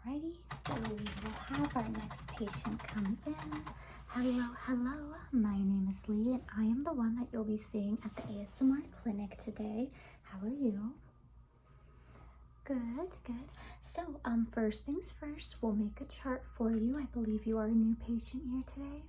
Alrighty, so we will have our next patient come in. Hello, my name is Lee and I am the one that you'll be seeing at the ASMR clinic today. How are you? Good. So, first things first, we'll make a chart for you. I believe you are a new patient here today.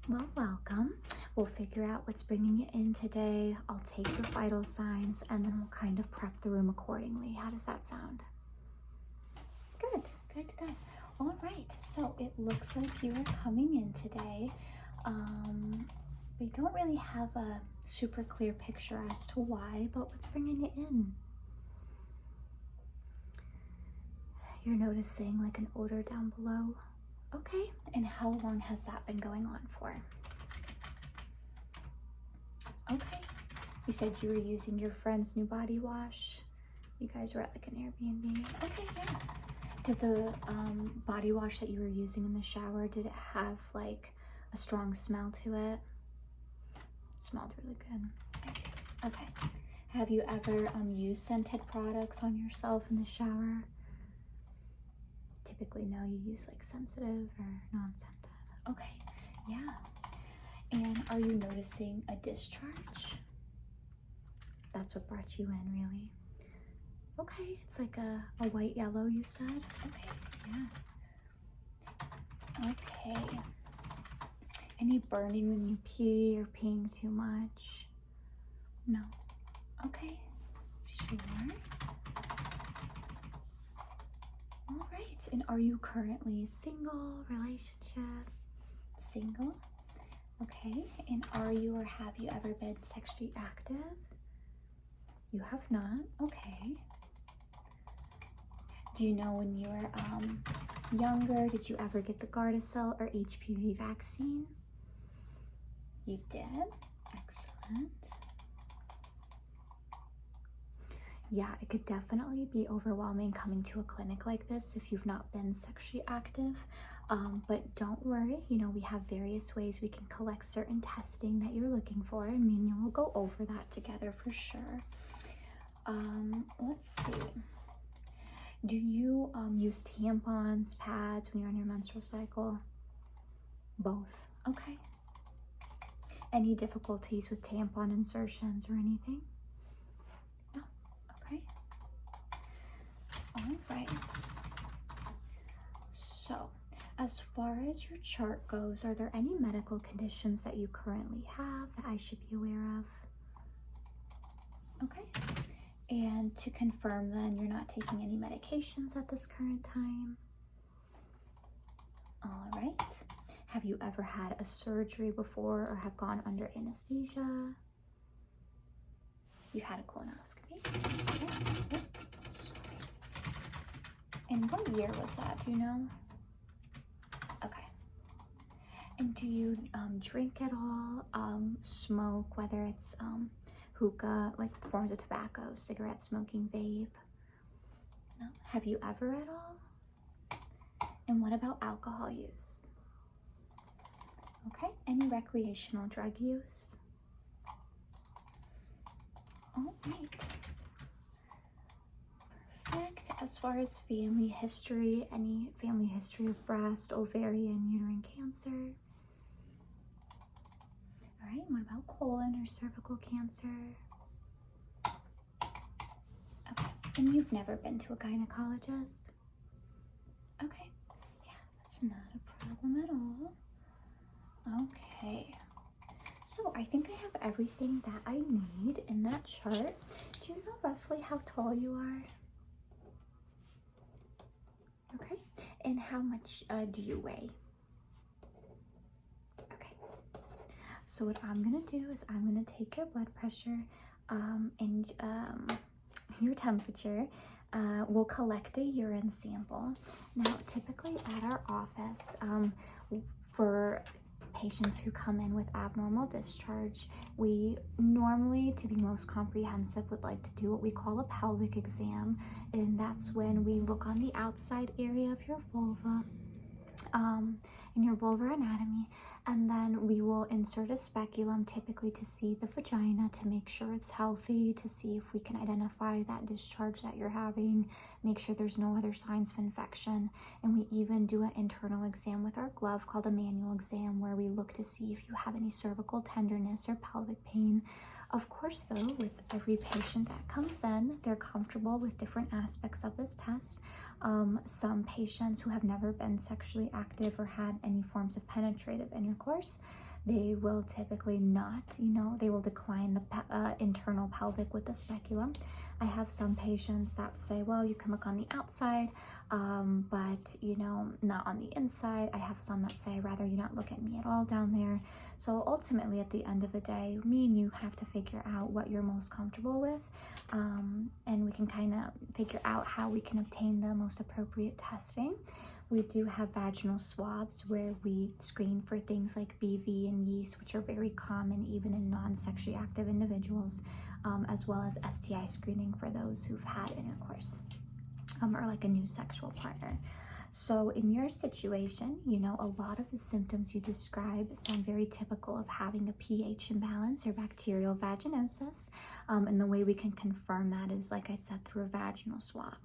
Well, welcome. We'll figure out what's bringing you in today. I'll take your vital signs and then we'll kind of prep the room accordingly. How does that sound? Good. All right, so it looks like you are coming in today. We don't really have a super clear picture as to why, but what's bringing you in? You're noticing like an odor down below. Okay, and how long has that been going on for? Okay, you said you were using your friend's new body wash. You guys were at like an Airbnb. Okay, yeah. Did the body wash that you were using in the shower, did it have like a strong smell to it? It smelled really good. I see. Okay. Have you ever used scented products on yourself in the shower? Typically, no, you use like sensitive or non-scented. Okay, yeah. And are you noticing a discharge? That's what brought you in, really? Okay, it's like a white yellow, you said? Okay, yeah. Okay. Any burning when you pee or peeing too much? No. Okay, sure. All right, and are you currently single, relationship? Single? Okay, and are you or have you ever been sexually active? You have not? Okay. Do you know when you were younger, did you ever get the Gardasil or HPV vaccine? You did? Excellent. Yeah, it could definitely be overwhelming coming to a clinic like this if you've not been sexually active. But don't worry, you know, we have various ways we can collect certain testing that you're looking for, and me and you will go over that together for sure. Let's see. Do you use tampons, pads when you're on your menstrual cycle? Both. Okay. Any difficulties with tampon insertions or anything? No. Okay. All right. So, as far as your chart goes, are there any medical conditions that you currently have that I should be aware of? Okay. And to confirm then, you're not taking any medications at this current time? All right. Have you ever had a surgery before or have gone under anesthesia? You've had a colonoscopy? Okay. Sorry. And what year was that, do you know? Okay. And do you drink at all? Smoke, whether it's hookah, like forms of tobacco, cigarette smoking, vape? No. Have you ever at all? And what about alcohol use? Okay. Any recreational drug use? All right. Perfect. As far as family history, any family history of breast, ovarian, uterine cancer? All right, what about colon or cervical cancer? Okay, and you've never been to a gynecologist? Okay, yeah, that's not a problem at all. Okay, so I think I have everything that I need in that chart. Do you know roughly how tall you are? Okay, and how much do you weigh? So what I'm gonna do is I'm gonna take your blood pressure and your temperature. We'll collect a urine sample. Now, typically at our office, for patients who come in with abnormal discharge, we normally, to be most comprehensive, would like to do what we call a pelvic exam, and that's when we look on the outside area of your vulva. in your vulvar anatomy, and then we will insert a speculum typically to see the vagina, to make sure it's healthy, to see if we can identify that discharge that you're having, make sure there's no other signs of infection. And we even do an internal exam with our glove called a manual exam, where we look to see if you have any cervical tenderness or pelvic pain. Of course, though, with every patient that comes in, they're comfortable with different aspects of this test. Some patients who have never been sexually active or had any forms of penetrative intercourse, they will typically not, they will decline the internal pelvic with the speculum. I have some patients that say, well, you can look on the outside, but not on the inside. I have some that say, rather you not look at me at all down there. So ultimately, at the end of the day, me and you have to figure out what you're most comfortable with, and we can kind of figure out how we can obtain the most appropriate testing. We do have vaginal swabs where we screen for things like BV and yeast, which are very common even in non-sexually active individuals, as well as STI screening for those who've had intercourse, or like a new sexual partner. So in your situation, a lot of the symptoms you describe sound very typical of having a pH imbalance or bacterial vaginosis. And the way we can confirm that is, like I said, through a vaginal swab.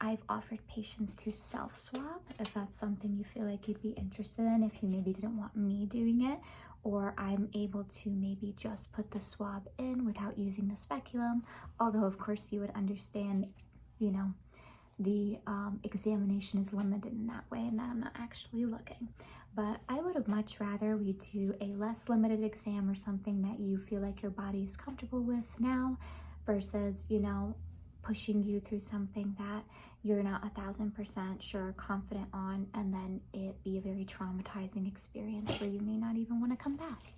I've offered patients to self-swab if that's something you feel like you'd be interested in, if you maybe didn't want me doing it, or I'm able to maybe just put the swab in without using the speculum. Although, of course, you would understand, the examination is limited in that way, and that I'm not actually looking. But I would have much rather we do a less limited exam or something that you feel like your body is comfortable with now, versus, pushing you through something that you're not 1,000% sure, confident on, and then it be a very traumatizing experience where you may not even want to come back,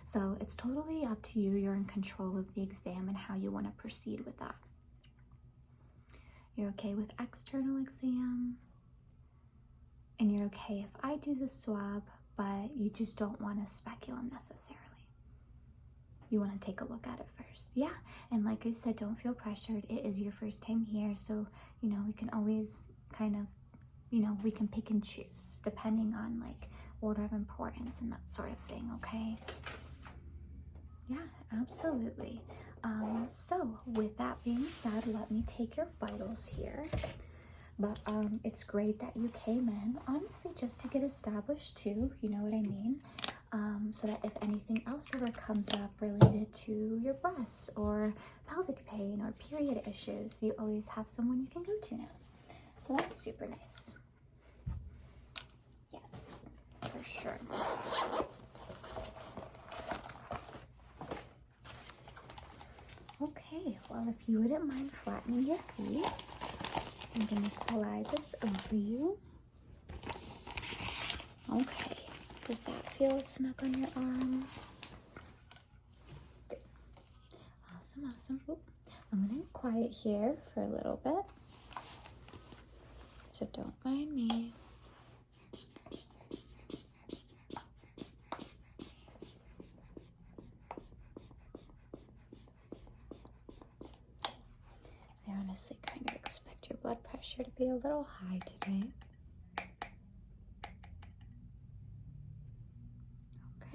So it's totally up to you. You're in control of the exam and how you want to proceed with that. You're okay with external exam, and you're okay if I do the swab, but you just don't want a speculum necessarily. You want to take a look at it first. Yeah, and like I said, don't feel pressured. It is your first time here, so we can always kind of, we can pick and choose depending on like order of importance and that sort of thing. Okay. Yeah, absolutely. So with that being said, let me take your vitals here. But it's great that you came in, honestly, just to get established too, you know what I mean? So that if anything else ever comes up related to your breasts or pelvic pain or period issues, you always have someone you can go to now. So that's super nice. Yes, for sure. Okay, well, if you wouldn't mind flattening your feet, I'm gonna slide this over you. Okay, does that feel snug on your arm? Good. Awesome, awesome. Oop. I'm gonna be quiet here for a little bit, so don't mind me. I honestly kind of expect your blood pressure to be a little high today.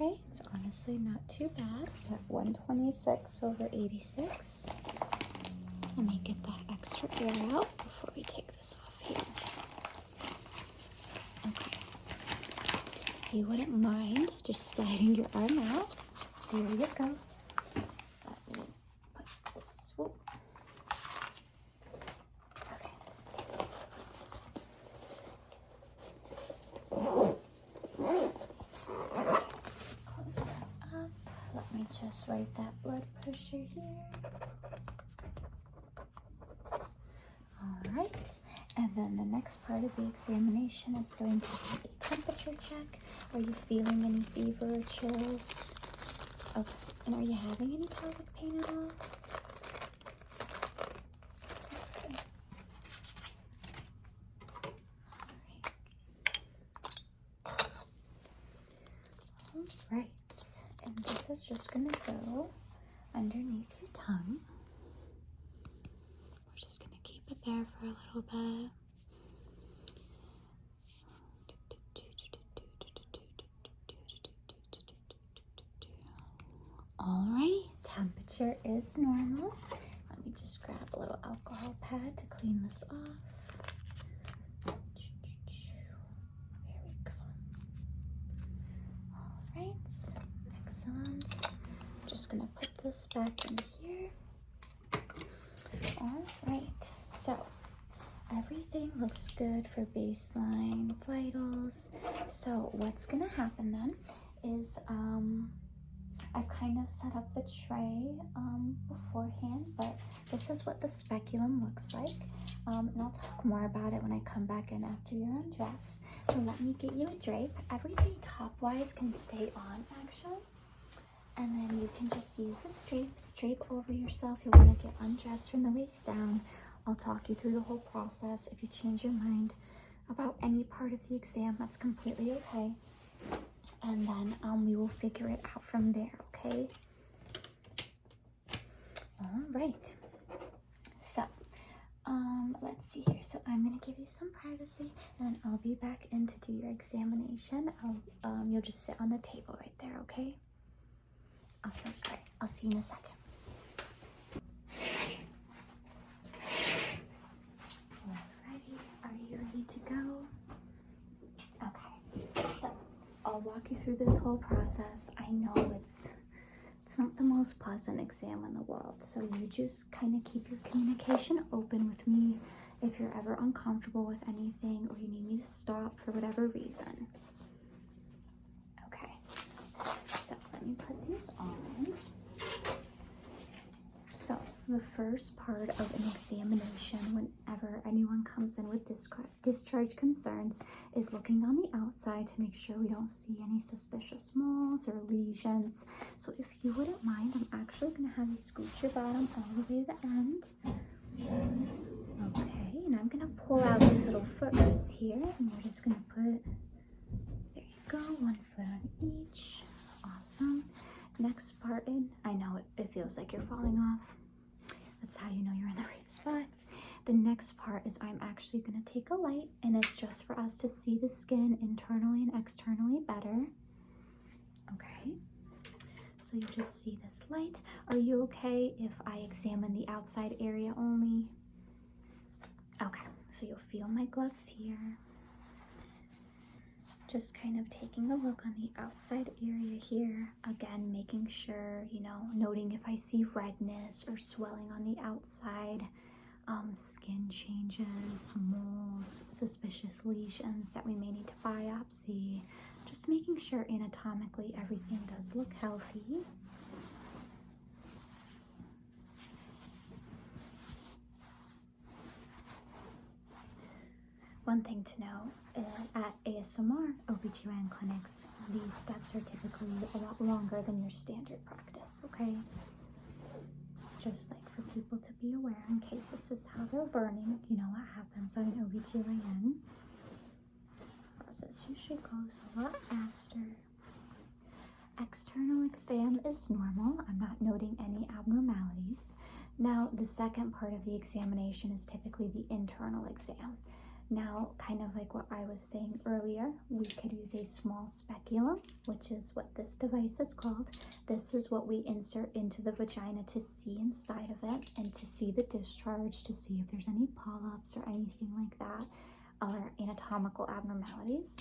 Okay, it's honestly not too bad. It's at 126/86. Let me get that extra air out before we take this off here. Okay. If you wouldn't mind just sliding your arm out. There you go. Let me put this, whoop. Okay. Close that up. Let me just write that blood pressure here. Alright, and then the next part of the examination is going to be a temperature check. Are you feeling any fever or chills? Okay, and are you having any pelvic pain at all? That's good. Alright, and this is just going to go underneath your tongue. We're just going to keep it there for a little bit. pressure is normal. Let me just grab a little alcohol pad to clean this off. There we go. All right, excellent. I'm just gonna put this back in here. All right, so everything looks good for baseline vitals. So what's gonna happen then is I've kind of set up the tray beforehand, but this is what the speculum looks like. And I'll talk more about it when I come back in after you're undressed. So let me get you a drape. Everything top-wise can stay on, actually. And then you can just use this drape to drape over yourself. You'll want to get undressed from the waist down. I'll talk you through the whole process. If you change your mind about any part of the exam, that's completely okay. And then we will figure it out from there, okay? All right. So, let's see here. So I'm gonna give you some privacy, and then I'll be back in to do your examination. You'll just sit on the table right there, okay? Awesome. All right. I'll see you in a second. Alrighty. Are you ready to go? Okay. So I'll walk you through this whole process. I know it's not the most pleasant exam in the world, so you just kind of keep your communication open with me if you're ever uncomfortable with anything or you need me to stop for whatever reason. Okay, so let me put these on. So the first part of an examination whenever anyone comes in with discharge concerns is looking on the outside to make sure we don't see any suspicious moles or lesions. So if you wouldn't mind, I'm actually going to have you scooch your bottom all the way to the end. Okay, and I'm going to pull out these little footrests here, and we're just going to put, there you go, 1 foot on each. Awesome. Next part in, I know it feels like you're falling off. That's how you know you're in the right spot. The next part is I'm actually going to take a light, and it's just for us to see the skin internally and externally better. Okay, so you just see this light. Are you okay if I examine the outside area only? Okay, so you'll feel my gloves here. Just kind of taking a look on the outside area here. Again, making sure, noting if I see redness or swelling on the outside, skin changes, moles, suspicious lesions that we may need to biopsy. Just making sure anatomically everything does look healthy. One thing to know, at ASMR OB/GYN clinics, these steps are typically a lot longer than your standard practice, okay? Just like for people to be aware in case this is how they're learning, you know what happens at an OB/GYN. Process usually goes a lot faster. External exam is normal. I'm not noting any abnormalities. Now, the second part of the examination is typically the internal exam. Now, kind of like what I was saying earlier, we could use a small speculum, which is what this device is called. This is what we insert into the vagina to see inside of it and to see the discharge, to see if there's any polyps or anything like that, or anatomical abnormalities.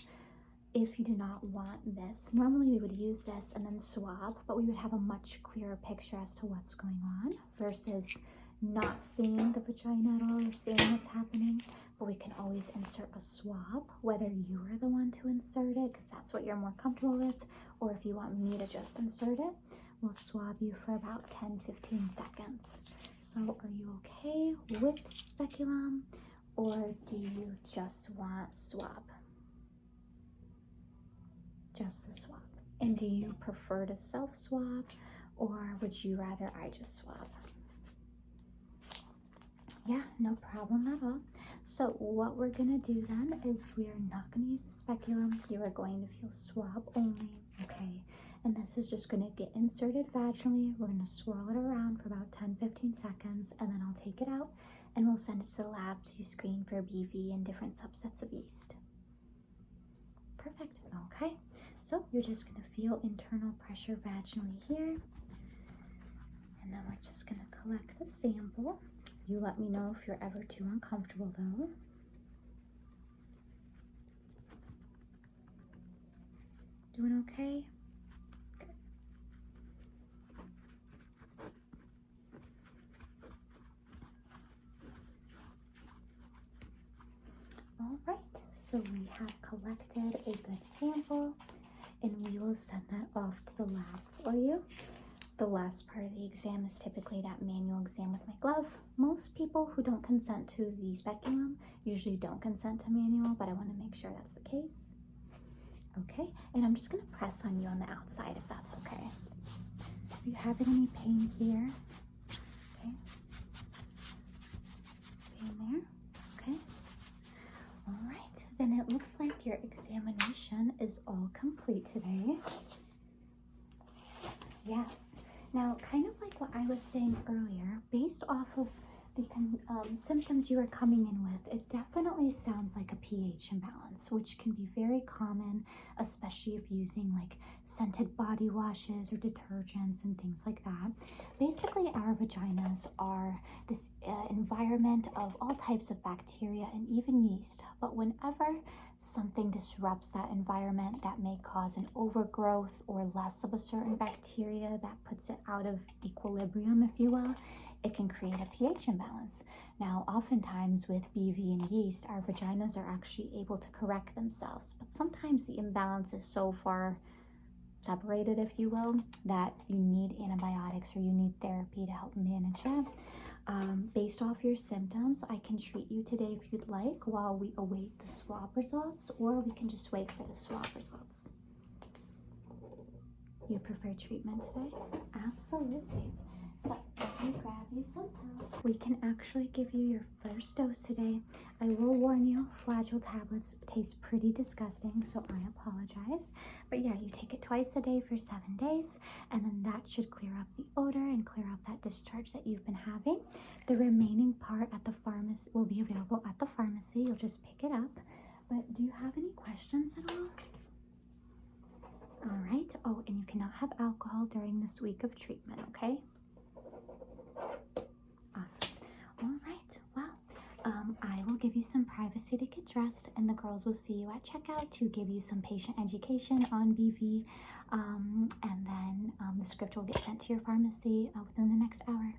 If you do not want this, normally we would use this and then swab, but we would have a much clearer picture as to what's going on versus not seeing the vagina at all or seeing what's happening. But we can always insert a swab, whether you are the one to insert it, because that's what you're more comfortable with, or if you want me to just insert it, we'll swab you for about 10-15 seconds. So are you okay with speculum, or do you just want swab? Just the swab. And do you prefer to self-swab, or would you rather I just swab? Yeah, no problem at all. So what we're gonna do then is we are not gonna use the speculum. You are going to feel swab only, okay? And this is just gonna get inserted vaginally. We're gonna swirl it around for about 10-15 seconds, and then I'll take it out and we'll send it to the lab to screen for BV and different subsets of yeast. Perfect, okay. So you're just gonna feel internal pressure vaginally here. And then we're just gonna collect the sample. You let me know if you're ever too uncomfortable though. Doing okay? Good. All right, so we have collected a good sample and we will send that off to the lab for you. The last part of the exam is typically that manual exam with my glove. Most people who don't consent to the speculum usually don't consent to manual, but I want to make sure that's the case. Okay, and I'm just going to press on you on the outside if that's okay. Are you having any pain here? Okay. Pain there? Okay. All right, then it looks like your examination is all complete today. Yes. Now, kind of like what I was saying earlier, based off of the symptoms you are coming in with, it definitely sounds like a pH imbalance, which can be very common, especially if using like scented body washes or detergents and things like that. Basically, our vaginas are this environment of all types of bacteria and even yeast, but whenever something disrupts that environment, that may cause an overgrowth or less of a certain bacteria that puts it out of equilibrium, if you will, it can create a pH imbalance. Now, oftentimes with BV and yeast, our vaginas are actually able to correct themselves, but sometimes the imbalance is so far separated, if you will, that you need antibiotics or you need therapy to help manage it. Based off your symptoms, I can treat you today if you'd like while we await the swab results, or we can just wait for the swab results. You prefer treatment today? Absolutely. So let me grab you some pills. We can actually give you your first dose today. I will warn you, Flagyl tablets taste pretty disgusting, so I apologize. But yeah, you take it twice a day for 7 days, and then that should clear up the odor and clear up that discharge that you've been having. The remaining part at the pharmacy will be available at the pharmacy. You'll just pick it up. But do you have any questions at all? All right. Oh, and you cannot have alcohol during this week of treatment, okay? Awesome. All right. Well, I will give you some privacy to get dressed, and the girls will see you at checkout to give you some patient education on BV, and then the script will get sent to your pharmacy within the next hour.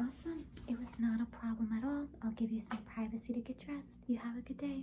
Awesome. It was not a problem at all. I'll give you some privacy to get dressed. You have a good day.